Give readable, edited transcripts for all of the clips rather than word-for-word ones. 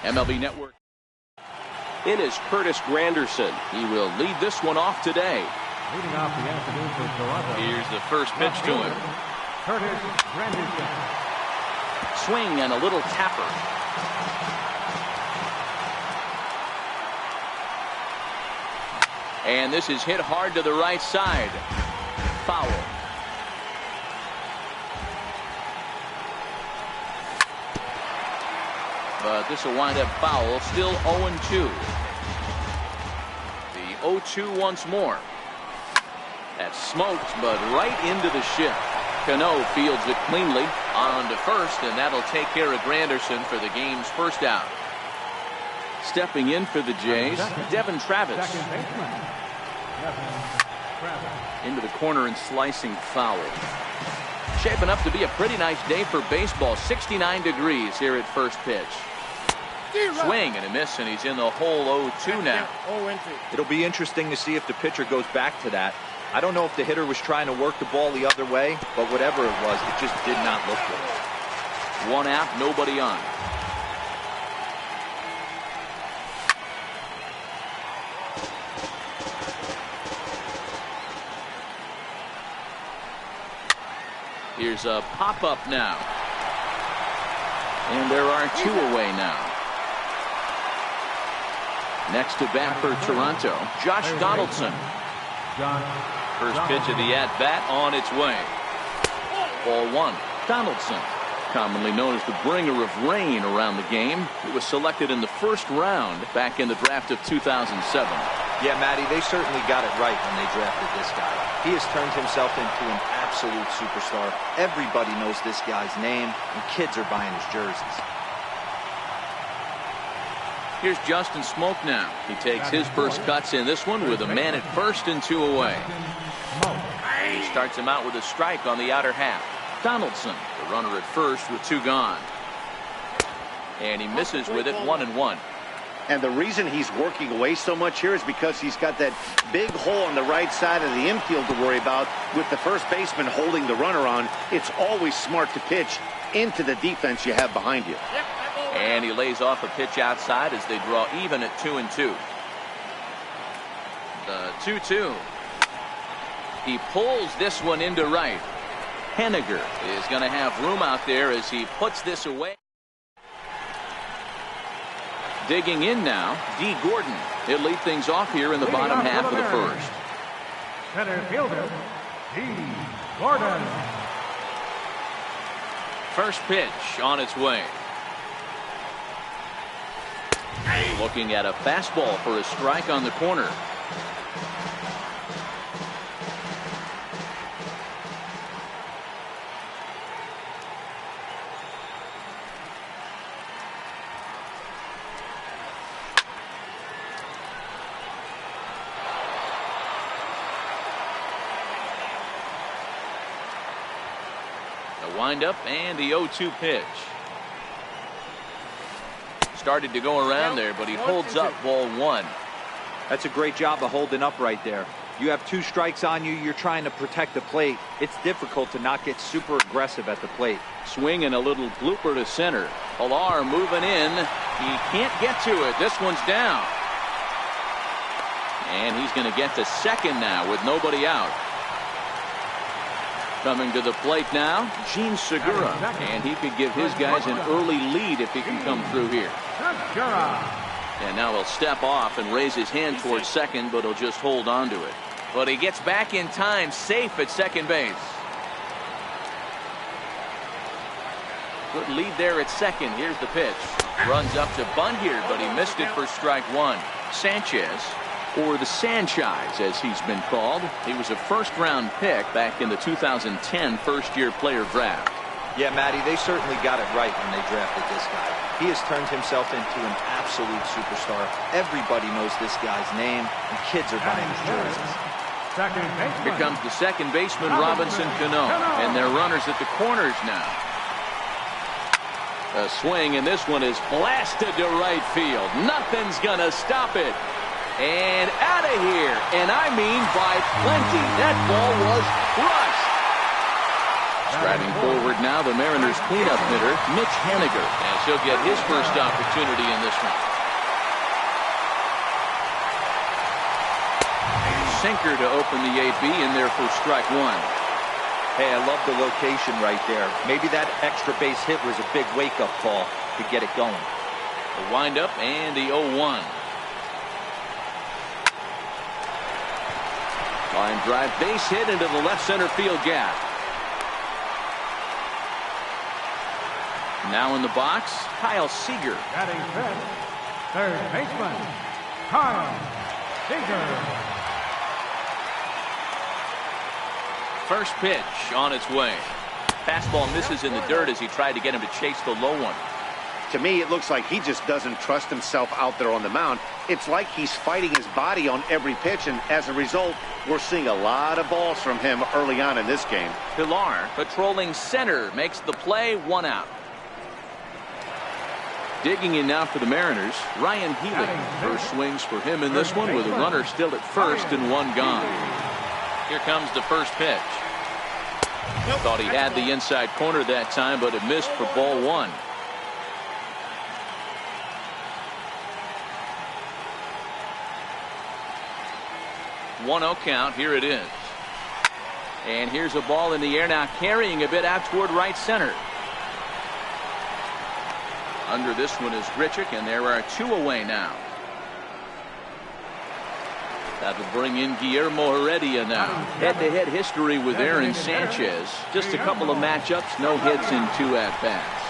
MLB Network. In is Curtis Granderson. He will lead this one off today. Leading off the afternoon for Toronto. Here's the first pitch to him. Curtis Granderson. Swing and a little tapper. And this is hit hard to the right side. Foul. But this will wind up foul. Still 0-2. The 0-2 once more. That's smoked, but right into the shift. Cano fields it cleanly on to first, and that'll take care of Granderson for the game's first out. Stepping in for the Jays, Devin Travis. Into the corner and slicing foul. Shaping up to be a pretty nice day for baseball. 69 degrees here at first pitch. Swing and a miss, and he's in the hole 0-2 now. It'll be interesting to see if the pitcher goes back to that. I don't know if the hitter was trying to work the ball the other way, but whatever it was, it just did not look good. One out, nobody on. Here's a pop-up now. And there are two away now. Next to bat for Toronto, Josh Donaldson. First pitch of the at-bat on its way. Ball one. Donaldson, commonly known as the bringer of rain around the game. He was selected in the first round back in the draft of 2007. Yeah, Matty, they certainly got it right when they drafted this guy. He has turned himself into an absolute superstar. Everybody knows this guy's name, and kids are buying his jerseys. Here's Justin Smoke now. He takes his first cuts in this one with a man at first and two away. He starts him out with a strike on the outer half. Donaldson, the runner at first with two gone. And he misses with it 1-1. And the reason he's working away so much here is because he's got that big hole on the right side of the infield to worry about with the first baseman holding the runner on. It's always smart to pitch into the defense you have behind you. And he lays off a pitch outside as they draw even at 2-2. The 2-2. He pulls this one into right. Henniger is going to have room out there as he puts this away. Digging in now, D. Gordon. He'll lead things off here in the bottom half of the first. Center fielder, D. Gordon. First pitch on its way. Looking at a fastball for a strike on the corner. The windup and the 0-2 pitch. Started to go around there, but he holds up ball one. That's a great job of holding up right there. You have two strikes on you. You're trying to protect the plate. It's difficult to not get super aggressive at the plate. Swing and a little blooper to center. Pilar moving in. He can't get to it. This one's down. And he's going to get to second now with nobody out. Coming to the plate now, Gene Segura, and he could give his guys an early lead if he can come through here. And now he'll step off and raise his hand towards second, but he'll just hold on to it. But he gets back in time, safe at second base. Good lead there at second. Here's the pitch. Runs up to bunt here, but he missed it for strike one. Sanchez, or the Sanchez as he's been called. He was a first-round pick back in the 2010 first-year player draft. Yeah, Matty, they certainly got it right when they drafted this guy. He has turned himself into an absolute superstar. Everybody knows this guy's name, and kids are buying his jerseys. Here comes the second baseman, Robinson Cano, and their runners at the corners now. A swing, and this one is blasted to right field. Nothing's gonna stop it. And out of here, and I mean by plenty. That ball was crushed. Striding forward now, the Mariners cleanup hitter, Mitch Haniger, as he'll get his first opportunity in this one. Sinker to open the AB in there for strike one. Hey, I love the location right there. Maybe that extra base hit was a big wake-up call to get it going. The windup and the 0-1. Line drive base hit into the left center field gap. Now in the box, Kyle Seager. Batting fifth, third baseman, Kyle Seager. First pitch on its way. Fastball misses in the dirt as he tried to get him to chase the low one. To me, it looks like he just doesn't trust himself out there on the mound. It's like he's fighting his body on every pitch, and as a result, we're seeing a lot of balls from him early on in this game. Pilar patrolling center makes the play, one out. Digging in now for the Mariners, Ryan Healy. First swings for him in this one with a runner still at first and one gone. Here comes the first pitch. Thought he had the inside corner that time, but it missed for ball one. One 0 count. Here it is. And here's a ball in the air now, carrying a bit out toward right center. Under this one is Grichuk, and there are two away now. That will bring in Guillermo Heredia now. Head-to-head history with Aaron Sanchez. Just a couple of matchups, no hits in two at-bats.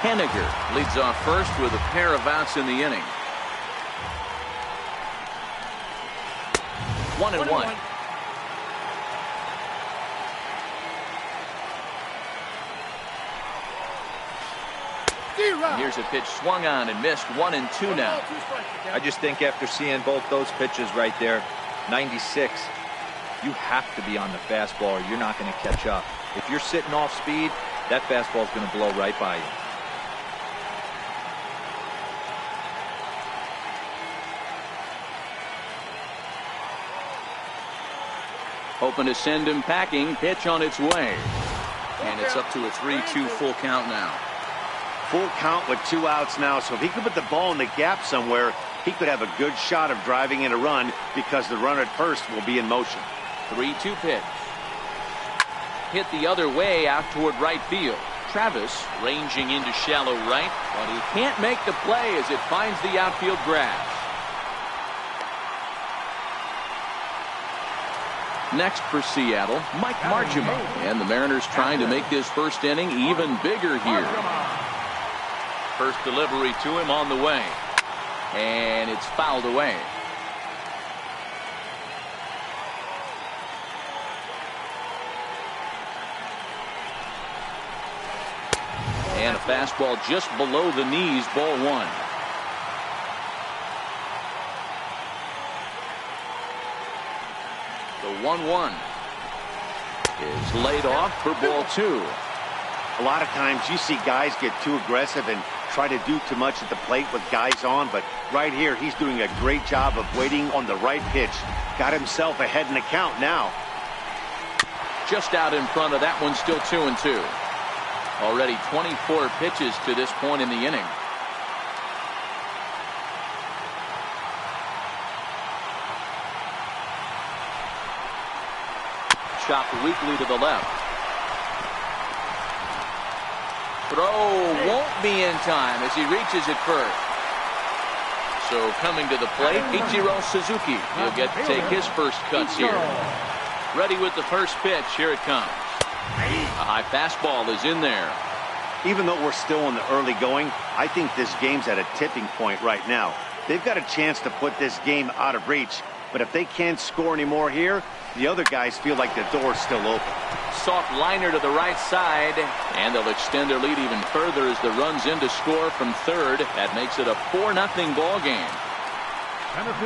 Haniger leads off first with a pair of outs in the inning. 1-1. Here's a pitch swung on and missed. 1-2 now. I just think after seeing both those pitches right there, 96, you have to be on the fastball or you're not going to catch up. If you're sitting off speed, that fastball is going to blow right by you. Hoping to send him packing. Pitch on its way. And it's up to a 3-2 full count now. Full count with two outs now, so if he could put the ball in the gap somewhere, he could have a good shot of driving in a run because the runner at first will be in motion. 3-2 pitch. Hit the other way out toward right field. Travis ranging into shallow right, but he can't make the play as it finds the outfield grass. Next for Seattle, Mike Marchima. And the Mariners trying to make this first inning even bigger here. First delivery to him on the way. And it's fouled away. And a fastball just below the knees, ball one. The 1-1 is laid off for ball two. A lot of times you see guys get too aggressive and try to do too much at the plate with guys on, but right here he's doing a great job of waiting on the right pitch. Got himself ahead in the count now. Just out in front of that one, still 2-2. Already 24 pitches to this point in the inning. Chopped weakly to the left. Throw won't be in time as he reaches it first. So coming to the plate, Ichiro Suzuki. He'll get to take his first cuts here. Ready with the first pitch. Here it comes. A high fastball is in there. Even though we're still in the early going, I think this game's at a tipping point right now. They've got a chance to put this game out of reach, but if they can't score anymore here, the other guys feel like the door's still open. Soft liner to the right side, and they'll extend their lead even further as the run's in to score from third. That makes it a 4-0 ball game.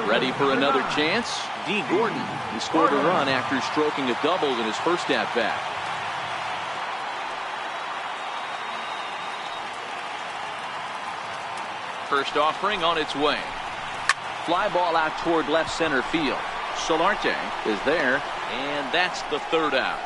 Ready for another chance? D. Gordon. He scored a run after stroking a double in his first at-bat. First offering on its way. Fly ball out toward left center field. Solarte is there, and that's the third out.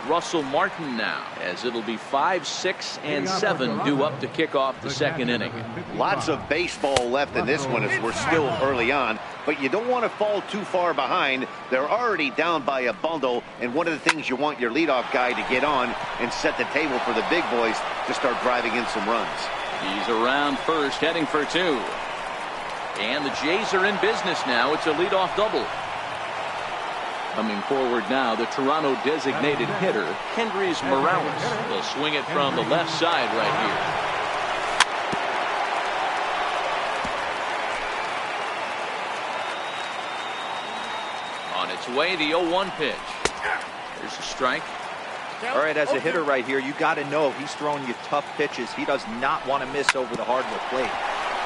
Russell Martin now, as it'll be 5, 6, and 7 due up to kick off the second inning. Lots of baseball left in this one as we're still early on, but you don't want to fall too far behind. They're already down by a bundle, and one of the things you want your leadoff guy to get on and set the table for the big boys to start driving in some runs. He's around first, heading for 2. And the Jays are in business now. It's a leadoff double. Coming forward now, the Toronto designated hitter, Kendrys Morales. Will swing it from the left side right here. On its way, the 0-1 pitch. There's a strike. All right, as a hitter right here, you got to know he's throwing you tough pitches. He does not want to miss over the hardwood plate.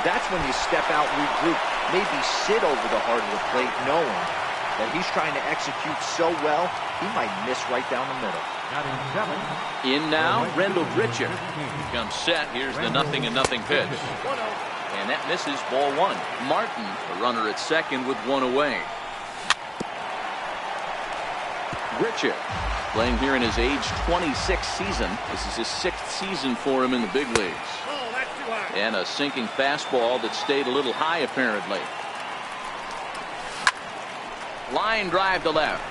That's when you step out, regroup, maybe sit over the hardwood plate, knowing that he's trying to execute so well, he might miss right down the middle. In now, Rendell Grichuk comes set. Here's the 0-0 pitch. And that misses, ball 1. Martin, the runner at second with 1 away. Grichuk playing here in his age 26 season. This is his 6th season for him in the big leagues. And a sinking fastball that stayed a little high apparently. Line drive to left.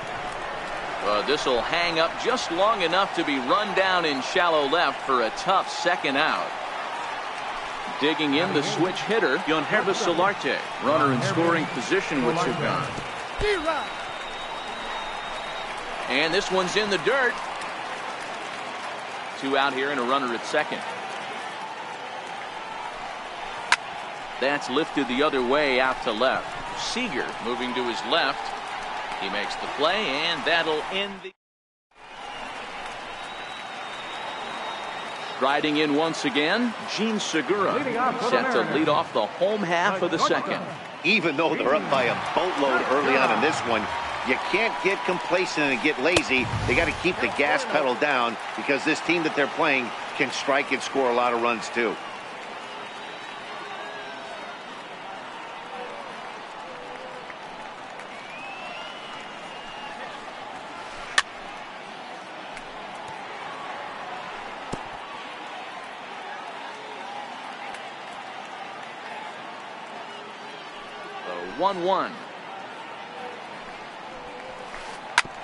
This will hang up just long enough to be run down in shallow left for a tough second out. Digging in the switch hitter, Yonhervis Solarte. Runner in scoring position with Sugan. And this one's in the dirt. 2 out here and a runner at second. That's lifted the other way out to left. Seager moving to his left. He makes the play, and that'll end the... Striding in once again, Gene Segura set to lead off the home half of the second. Even though they're up by a boatload early on in this one, you can't get complacent and get lazy. They got to keep the gas pedal down because this team that they're playing can strike and score a lot of runs too. The 1-1.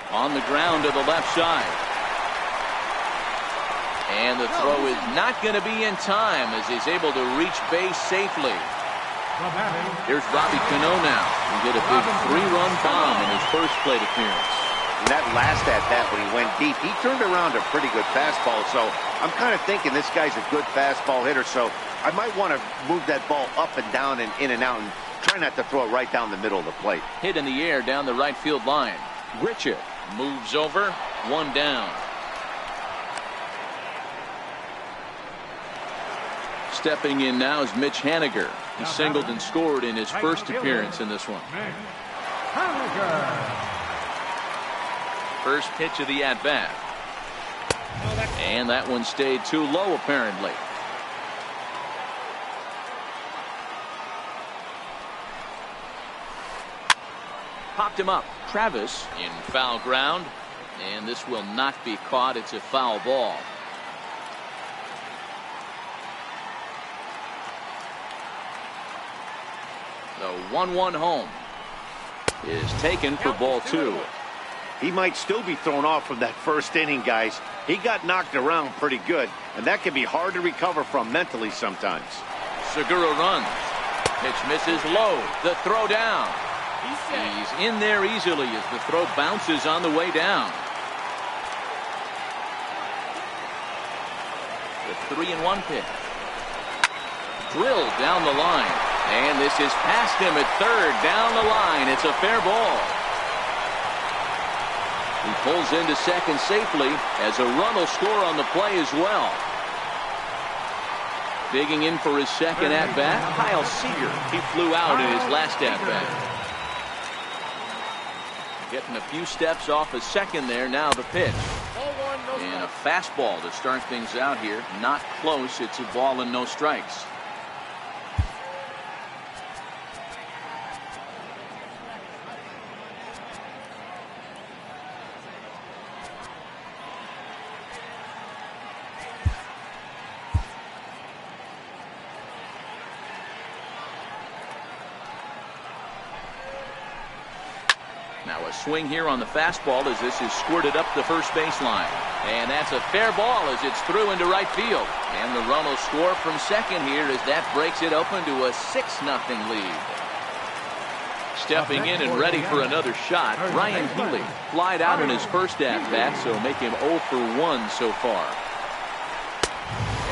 On the ground to the left side. And the throw is not going to be in time as he's able to reach base safely. Here's Robbie Cano now. He hit a big 3-run bomb in his first plate appearance. And that last at-bat when he went deep, he turned around a pretty good fastball. So I'm kind of thinking this guy's a good fastball hitter. So I might want to move that ball up and down and in and out and try not to throw it right down the middle of the plate. Hit in the air down the right field line. Grichuk moves over, 1 down. Stepping in now is Mitch Haniger. He singled and scored in his first appearance in this one. First pitch of the at-bat. And that one stayed too low apparently. Popped him up. Travis in foul ground. And this will not be caught. It's a foul ball. The 1-1 home is taken for ball 2. He might still be thrown off from that first inning, guys. He got knocked around pretty good, and that can be hard to recover from mentally sometimes. Segura runs. Pitch misses low. The throw down. He's in there easily as the throw bounces on the way down. The 3-1 pitch. Drilled down the line. And this is past him at third. Down the line. It's a fair ball. He pulls into second safely as a run will score on the play as well. Digging in for his second at-bat, Kyle Seager. He flew out in his last at-bat. Getting a few steps off his second there. Now the pitch. And a fastball to start things out here. Not close. It's a ball and no strikes. Now a swing here on the fastball as this is squirted up the first baseline. And that's a fair ball as it's through into right field. And the run will score from second here as that breaks it open to a 6-0 lead. Stepping in and ready for another shot, Ryan Healy flied out in his first at-bat, so make him 0 for 1 so far.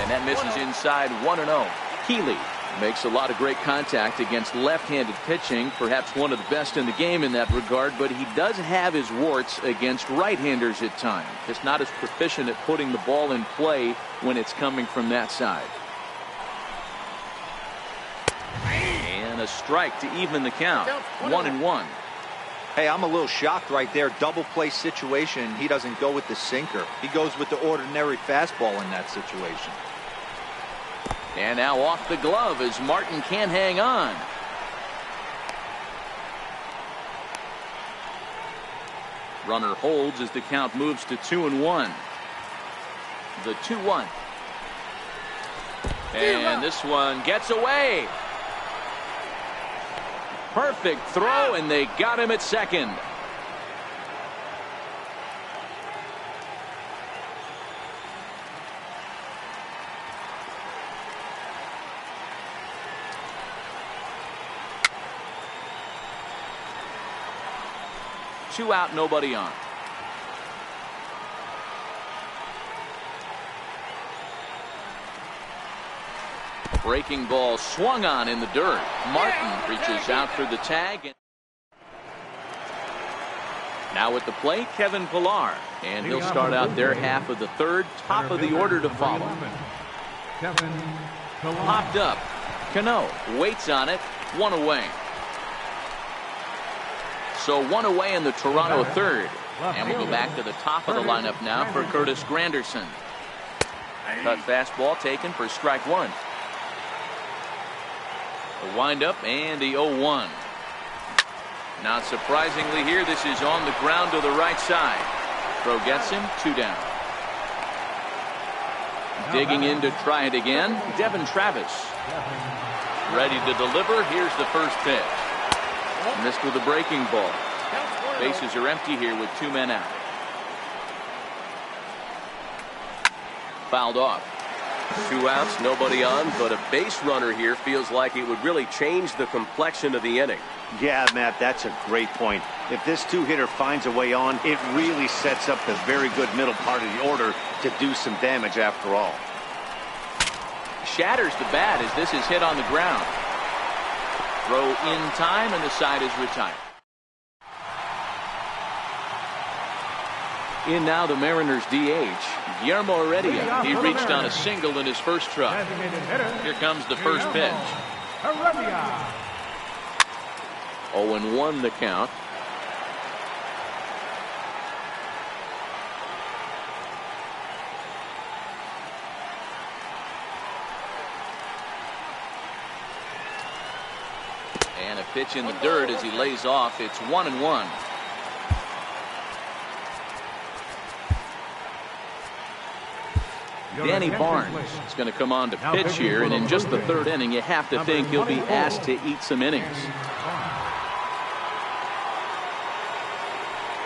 And that misses inside 1-0. Healy makes a lot of great contact against left-handed pitching, perhaps one of the best in the game in that regard, but he does have his warts against right-handers at times. Just not as proficient at putting the ball in play when it's coming from that side. And a strike to even the count. 1-1. Hey, I'm a little shocked right there. Double play situation. He doesn't go with the sinker. He goes with the ordinary fastball in that situation. And now off the glove as Martin can't hang on. Runner holds as the count moves to 2-1. The 2-1. And this one gets away. Perfect throw, and they got him at second. Two out, nobody on. Breaking ball swung on in the dirt. Martin reaches out for the tag. Now at the plate, Kevin Pillar. And he'll start out their half of the third. Top of the order to follow. Popped up. Cano waits on it. One away. So one away in the Toronto third. And we'll go back to the top of the lineup now for Curtis Granderson. Cut fastball taken for strike one. The windup and the 0-1. Not surprisingly here, this is on the ground to the right side. Throw gets him, 2 down. Digging in to try it again, Devin Travis. Ready to deliver. Here's the first pitch. Missed with a breaking ball. Bases are empty here with 2 men out. Fouled off. 2 outs, nobody on, but a base runner here feels like it would really change the complexion of the inning. Yeah, Matt, that's a great point. If this 2-hitter finds a way on, it really sets up the very good middle part of the order to do some damage after all. Shatters the bat as this is hit on the ground. Throw in time, and the side is retired. In now the Mariners DH, Guillermo Heredia. He reached on a single in his first try. Here comes the first pitch. 0-1 the count. And a pitch in the dirt as he lays off. It's 1-1. Danny Barnes is going to come on to pitch here, and in just the third inning, you have to think he'll be asked to eat some innings.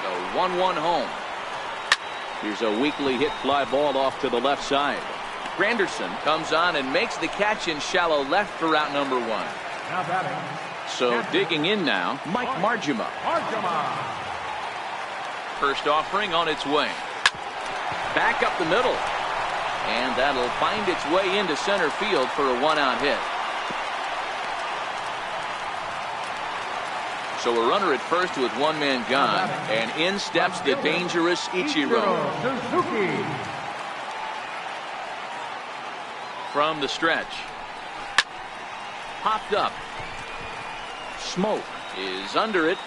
The 1-1 home. Here's a weakly hit fly ball off to the left side. Granderson comes on and makes the catch in shallow left for out number 1. So digging in now, Mike Margema. First offering on its way. Back up the middle. And that'll find its way into center field for a 1-out hit. So a runner at first with 1 man gone, and in steps the dangerous Ichiro. From the stretch. Popped up. Smoke is under it.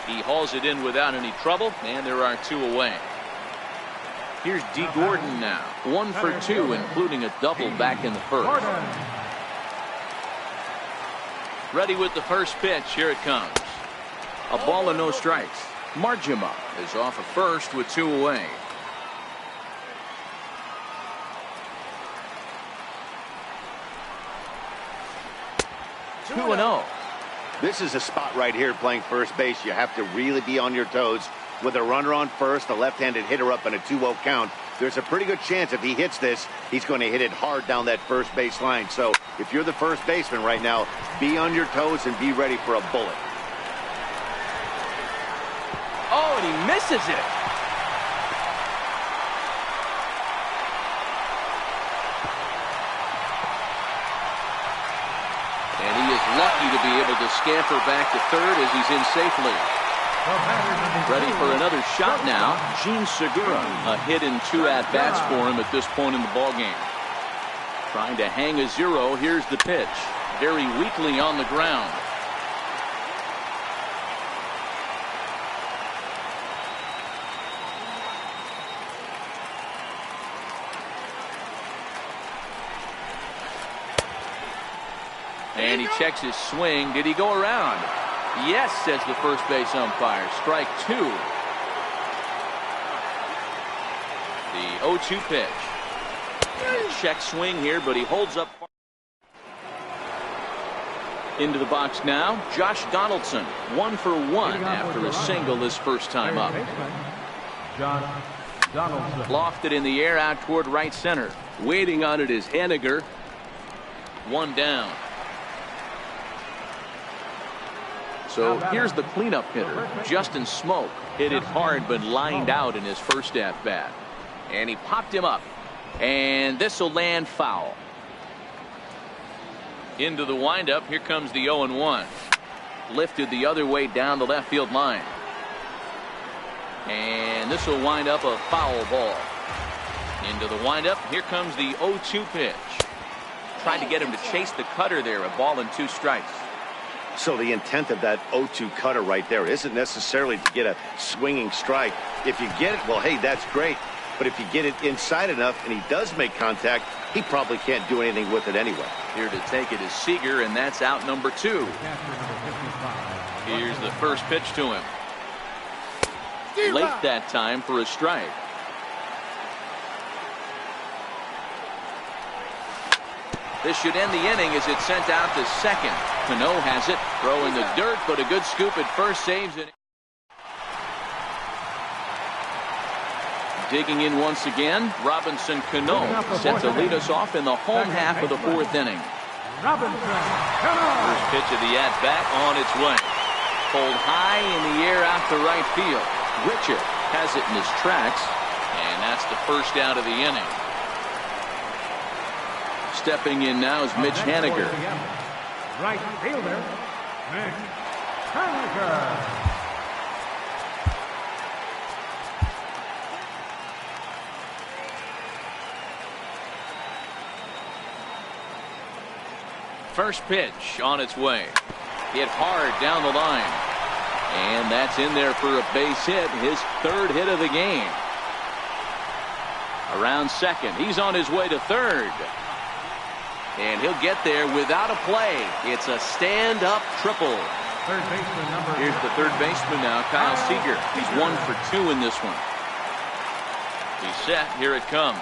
He hauls it in without any trouble, and there are 2 away. Here's D. Gordon now. 1 for 2, including a double back in the first. Ready with the first pitch. Here it comes. A ball and no strikes. Margema is off of first with 2 away. Two 2-0. This is a spot right here playing first base. You have to really be on your toes. With a runner on first, a left-handed hitter up, and a 2-0 count, there's a pretty good chance if he hits this, he's going to hit it hard down that first base line. So if you're the first baseman right now, be on your toes and be ready for a bullet. Oh, and he misses it. And he is lucky to be able to scamper back to third as he's in safely. Ready for another shot now. Gene Segura. A hit and 2 at-bats for him at this point in the ballgame. Trying to hang a 0. Here's the pitch. Very weakly on the ground. And he checks his swing. Did he go around? Yes, says the first base umpire. Strike 2. The 0-2 pitch. Check swing here, but he holds up. Into the box now, Josh Donaldson. 1 for 1 after a single his first time up. Josh Donaldson. Lofted in the air out toward right center. Waiting on it is Henniger. 1 down. So here's the cleanup hitter, Justin Smoke. Hit it hard but lined out in his first at-bat. And he popped him up. And this will land foul. Into the windup. Here comes the 0-1. Lifted the other way down the left field line. And this will wind up a foul ball. Into the windup. Here comes the 0-2 pitch. Tried to get him to chase the cutter there. A ball and 2 strikes. So the intent of that 0-2 cutter right there isn't necessarily to get a swinging strike. If you get it, well, hey, that's great. But if you get it inside enough and he does make contact, he probably can't do anything with it anyway. Here to take it is Seager, and that's out number 2. Here's the first pitch to him. Late that time for a strike. This should end the inning as it's sent out to second. Cano has it, throwing the dirt, but a good scoop at first saves it. Digging in once again, Robinson Cano set to lead us off in the home half of the 4th inning. First pitch of the at-bat on its way. Pulled high in the air out to right field. Richard has it in his tracks, and that's the first out of the inning. Stepping in now is Mitch Haniger. Right fielder, Mitch Haniger. First pitch on its way. Hit hard down the line. And that's in there for a base hit. His 3rd hit of the game. Around second. He's on his way to third. And he'll get there without a play. It's a stand-up triple. Third baseman number. Here's the third baseman now, Kyle Seager. He's 1 for 2 in this one. He's set. Here it comes.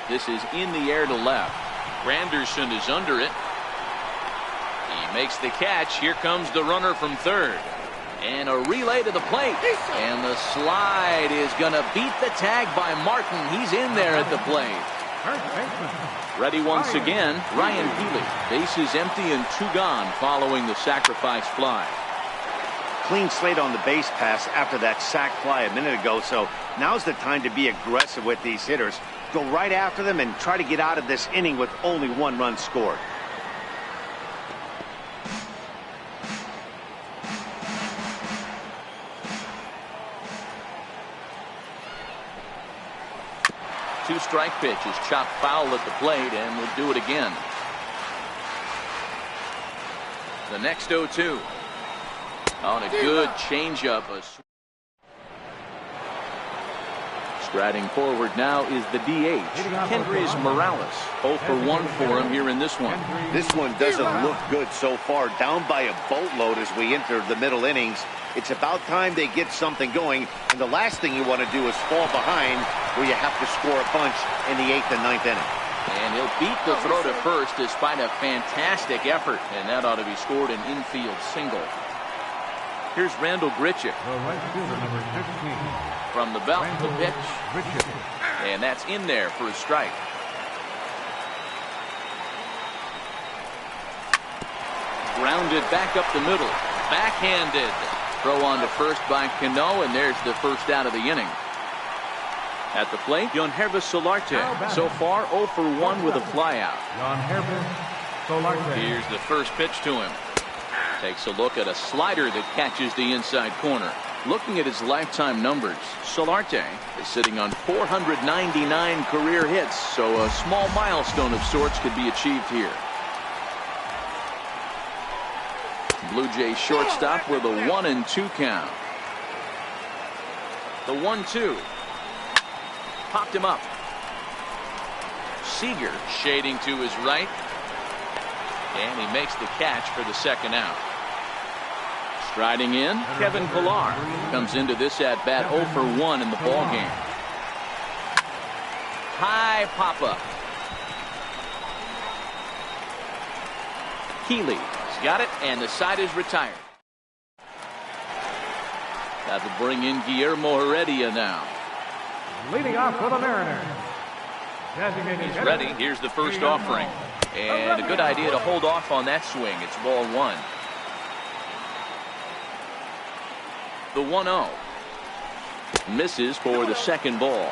This is in the air to left. Granderson is under it. He makes the catch. Here comes the runner from third. And a relay to the plate. And the slide is going to beat the tag by Martin. He's in there at the plate. Ready once again, Ryan Healy. Bases empty and 2 gone following the sacrifice fly. Clean slate on the base pass after that sac fly a minute ago, so now's the time to be aggressive with these hitters. Go right after them and try to get out of this inning with only 1 run scored. Two-strike pitch is chopped foul at the plate, and we'll do it again. The next 0-2. On a good changeup. Striding forward now is the DH, Kendrys Morales. 0 for 1 for him here in this one. This one doesn't look good so far. Down by a boatload as we enter the middle innings. It's about time they get something going, and the last thing you want to do is fall behind where you have to score a bunch in the 8th and 9th inning. And he'll beat the throw to first despite a fantastic effort. And that ought to be scored an infield single. Here's Randall Grichuk. The right fielder, number 15. From the belt, the pitch. Grichuk. And that's in there for a strike. Grounded back up the middle. Backhanded. Throw on to first by Cano, and there's the first out of the inning. At the plate, Yangervis Solarte. So far, 0 for 1 with a flyout. Yangervis Solarte. Here's the first pitch to him. Takes a look at a slider that catches the inside corner. Looking at his lifetime numbers, Solarte is sitting on 499 career hits, so a small milestone of sorts could be achieved here. Blue Jays shortstop with a 1-2 count. The 1-2. Popped him up. Seager shading to his right. And he makes the catch for the second out. Striding in, Kevin Pillar comes into this at bat 0 for 1 in the ball game. High pop up. Keeley's got it, and the side is retired. That will bring in Guillermo Heredia now. Leading off for the Mariners. He's ready. Here's the first offering. And a good idea to hold off on that swing. It's ball 1. The 1-0. Misses for the second ball.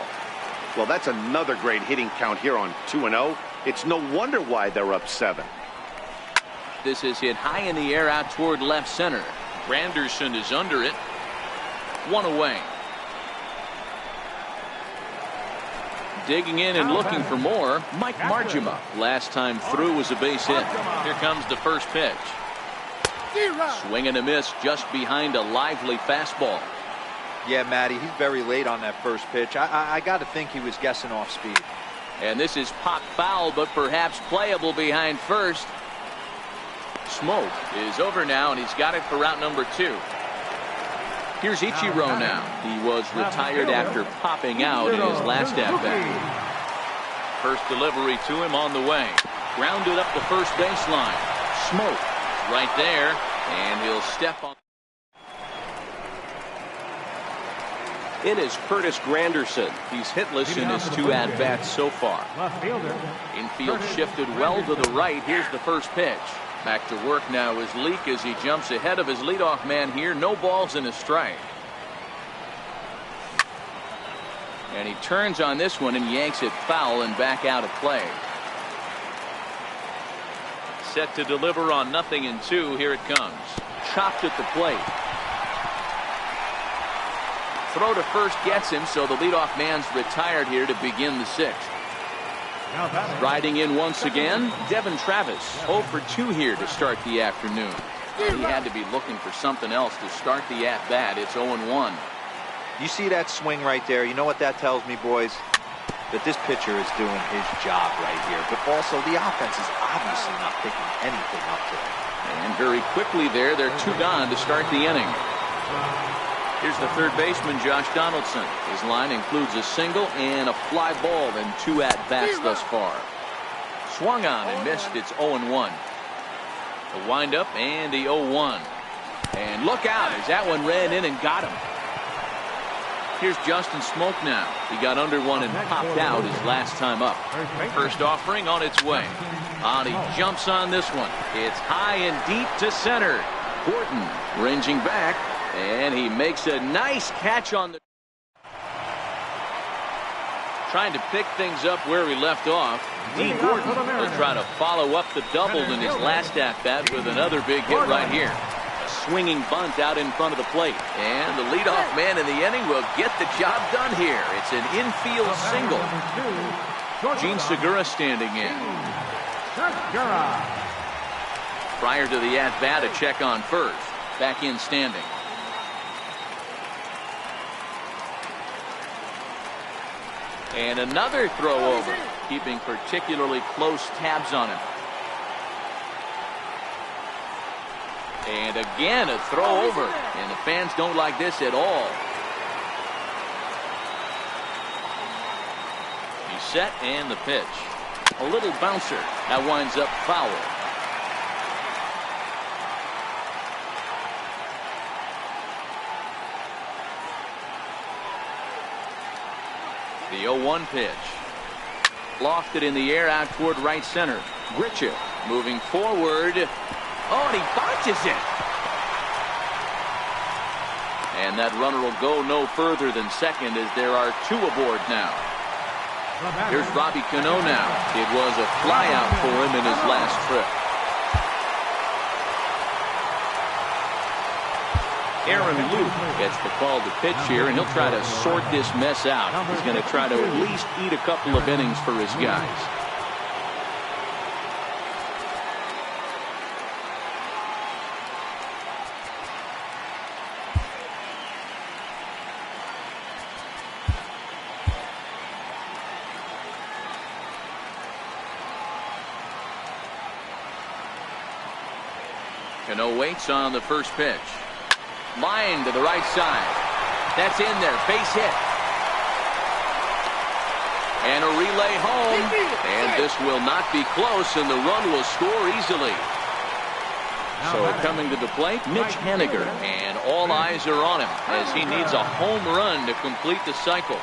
Well, that's another great hitting count here on 2-0. It's no wonder why they're up 7. This is hit high in the air out toward left center. Granderson is under it. 1 away. Digging in and looking for more, Mike Margima. Last time through was a base hit. Here comes the first pitch. Swing and a miss just behind a lively fastball. Yeah, Matty, he's very late on that first pitch. I got to think he was guessing off speed. And this is popped foul, but perhaps playable behind first. Smoke is over now, and he's got it for route number 2. Here's Ichiro now. He was retired after popping out in his last at-bat. First delivery to him on the way. Grounded up the first baseline. Smoke right there, and he'll step on. It is Curtis Granderson. He's hitless in his 2 at-bats so far. Left fielder. Infield shifted well to the right. Here's the first pitch. Back to work now is Leake as he jumps ahead of his leadoff man here. No balls and a strike. And he turns on this one and yanks it foul and back out of play. Set to deliver on 0-2. Here it comes. Chopped at the plate. Throw to first gets him, so the leadoff man's retired here to begin the 6th. Riding in once again, Devin Travis. 0 for 2 here to start the afternoon. He had to be looking for something else to start the at-bat. It's 0-1. You see that swing right there? You know what that tells me, boys? That this pitcher is doing his job right here. But also, the offense is obviously not picking anything up today. And very quickly there, they're 2 gone to start the inning. Here's the third baseman, Josh Donaldson. His line includes a single and a fly ball in 2 at-bats thus far. Swung on and missed. It's 0-1. The windup and the 0-1. And look out as that one ran in and got him. Here's Justin Smoke now. He got under one and popped out his last time up. First offering on its way. He jumps on this one. It's high and deep to center. Horton ranging back. And he makes a nice catch on the. Trying to pick things up where he left off. D. Gordon will try to follow up the double in his last at-bat with another big hit right here. A swinging bunt out in front of the plate. And the leadoff man in the inning will get the job done here. It's an infield single. Gene Segura standing in. Prior to the at-bat, a check on first. Back in standing. And another throw over, keeping particularly close tabs on him. And again a throw over, and the fans don't like this at all. He's set and the pitch. A little bouncer. That winds up foul. The 0-1 pitch. Lofted in the air out toward right center. Gritcha moving forward. Oh, and he botches it. And that runner will go no further than second as there are two aboard now. Here's Robbie Cano now. It was a flyout for him in his last trip. Aaron Luke gets the call to pitch here, and he'll try to sort this mess out. He's going to try to at least eat a couple of innings for his guys. Cano waits on the first pitch. Line to the right side. That's in there. Base hit. And a relay home. And this will not be close, and the run will score easily. So coming to the plate, Mitch Haniger. And all eyes are on him as he needs a home run to complete the cycle.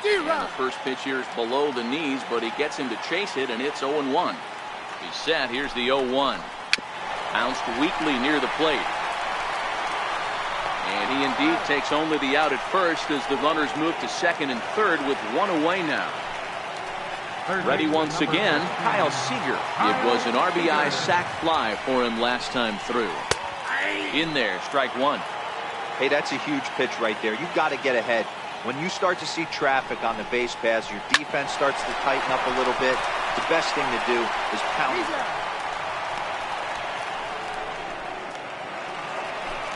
And the first pitch here is below the knees, but he gets him to chase it, and it's 0-1. He's set. Here's the 0-1. Bounced weakly near the plate. And he indeed takes only the out at first as the runners move to second and third with one away now. Ready once again, Kyle Seager. It was an RBI sac fly for him last time through. In there, strike one. Hey, that's a huge pitch right there. You've got to get ahead. When you start to see traffic on the base paths, your defense starts to tighten up a little bit. The best thing to do is pound.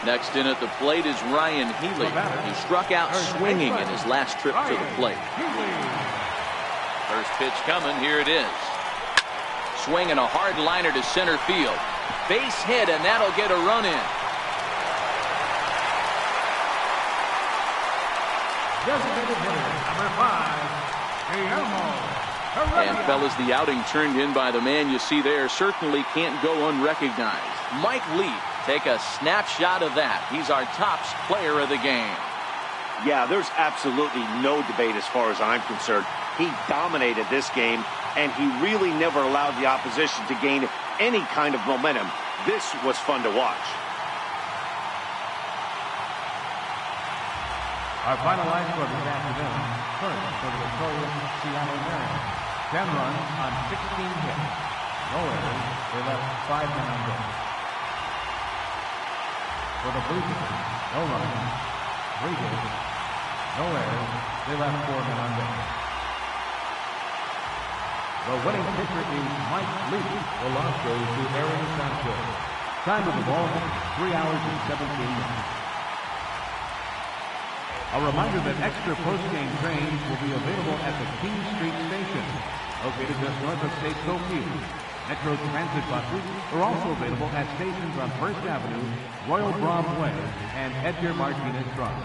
Next in at the plate is Ryan Healy. He struck out swinging in his last trip to the plate. First pitch coming. Here it is. Swinging a hard liner to center field. Base hit, and that'll get a run in. Designated hitter, number 5, Guillermo. And fellas, the outing turned in by the man you see there certainly can't go unrecognized. Mike Leake, take a snapshot of that. He's our top player of the game. Yeah, there's absolutely no debate as far as I'm concerned. He dominated this game, and he really never allowed the opposition to gain any kind of momentum. This was fun to watch. Our final line score this afternoon. First for the victorious Seattle Mariners. 10 runs on 16 hits. No errors. They left 5 men on base. For the Blue Jays, no runs, 3 hits, no errors. They left 4 men on base. The winning pitcher is Mike Leake. The loss goes to Aaron Sanchez. Time of the ball, 3 hours and 17 minutes. A reminder that extra post-game trains will be available at the King Street Station, located just north of State Field. Metro Transit buses are also available at stations on First Avenue, Royal Brom Way, and Edgar Martinez Drive.